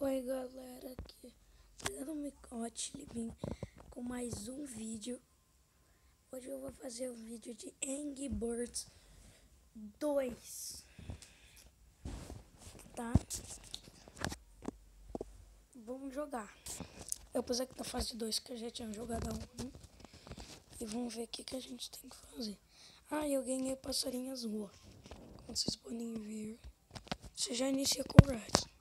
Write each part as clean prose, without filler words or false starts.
Oi galera, aqui é o Micote, vim com mais um vídeo. Hoje eu vou fazer um vídeo de Angry Birds 2, tá? Vamos jogar. Eu pus aqui na fase 2 que eu já tinha jogado a 1. E vamos ver o que a gente tem que fazer. Ah, eu ganhei passarinho azul, como vocês podem ver. Você já inicia com o Red.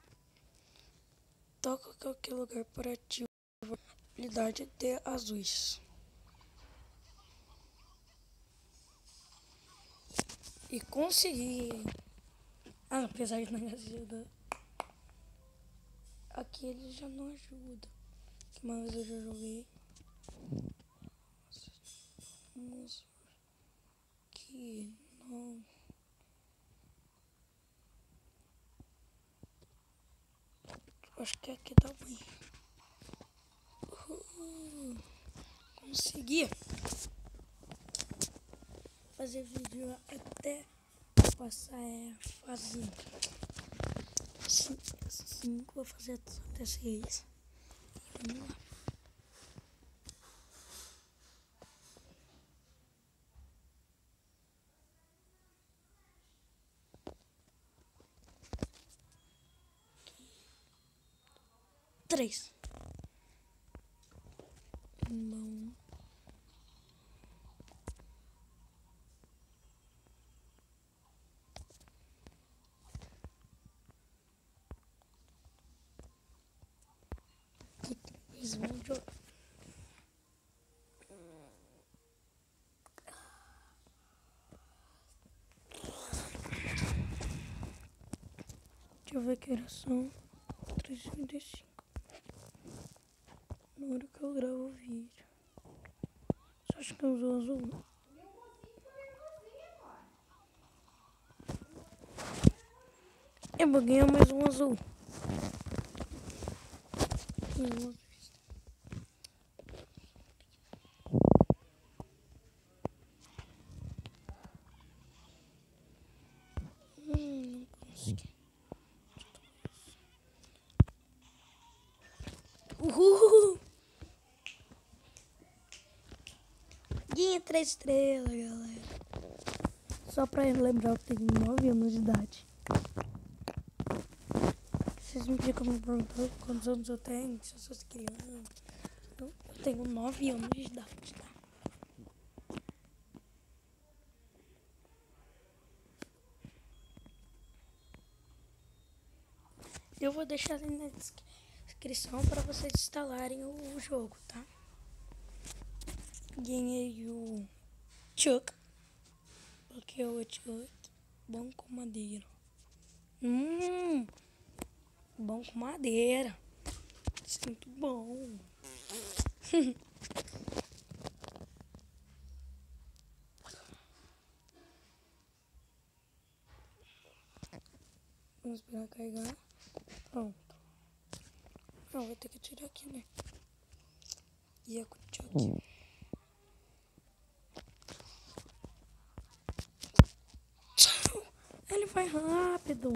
Toca qualquer lugar para ativar a habilidade de azuis. E consegui. Apesar de não ajuda. Aqui ele já não ajuda. Que uma vez eu já joguei. Vamos aqui. Não. Acho que aqui tá bem. Consegui fazer vídeo até passar a fase 5. Vou fazer até 6. Vamos lá. Três. Bom. Eles vão jogar. Deixa eu ver que horas são. 3h35. Na hora que eu gravo o vídeo. Só acho que eu uso azul. Eu vou ganhar mais um azul. Não consegui. Uhul! Ganhei 3 estrelas, galera. Só pra lembrar, eu tenho 9 anos de idade. Vocês me ficam me perguntando quantos anos eu tenho, se eu sou criança. Então, eu tenho 9 anos de idade, tá? Eu vou deixar ali na descrição para vocês instalarem o jogo, tá? Ganhei o Chuck, porque o Chuck bom com madeira. Bom com madeira. Isso é muito bom. Vamos esperar carregar. Pronto. Não, vou ter que tirar aqui, né? E é com o Chuck. Ele vai rápido.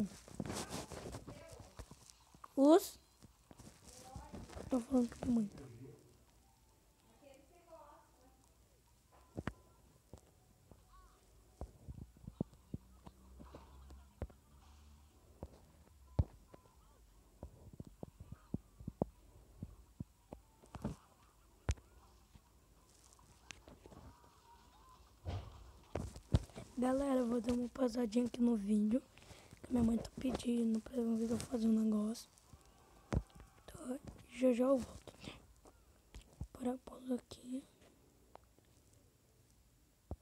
Os? Tô falando que muito. Galera, eu vou dar uma pausadinha aqui no vídeo. Que minha mãe tá pedindo pra eu fazer um negócio. Então, já eu volto, né? Para pausar aqui.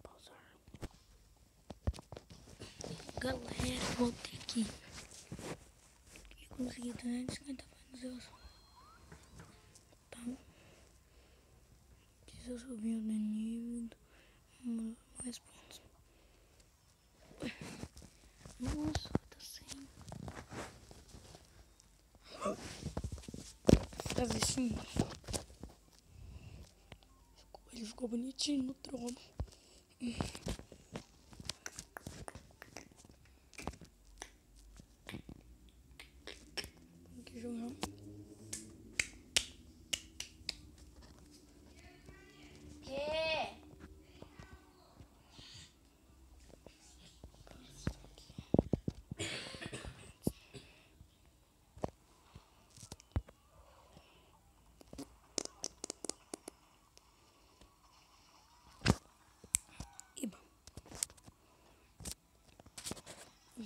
Pausar. Galera, voltei aqui. E consegui 350 pontos. Tá? Precisa subir o nível. Mais pontos. Nossa, tá sem. Fazer assim. Ele ficou bonitinho no trono. Tem que jogar.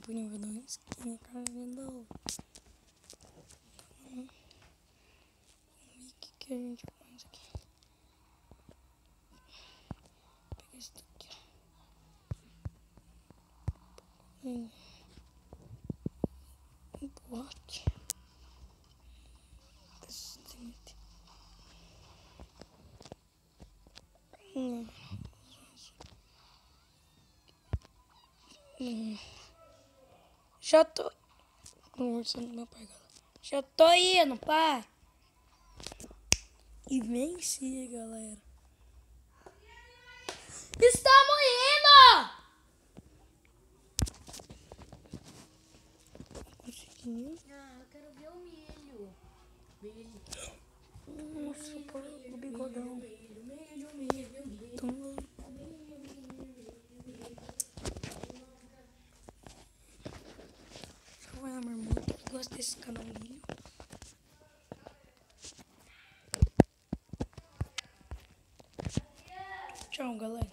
pro nível 2, que é cara de novo. Vamos ver o que a gente faz aqui. Pega esse daqui, ó. Um pote. Bastante. Já tô conversando com meu pai, galera. Já tô indo, pai. E venci, galera. Estamos indo! Consegui. Ah, eu quero ver o milho. Milho. Nossa, o bigodão. Milho. Então, já vai lá, meu irmão. Eu gosto desse canalinho. Tchau, galera.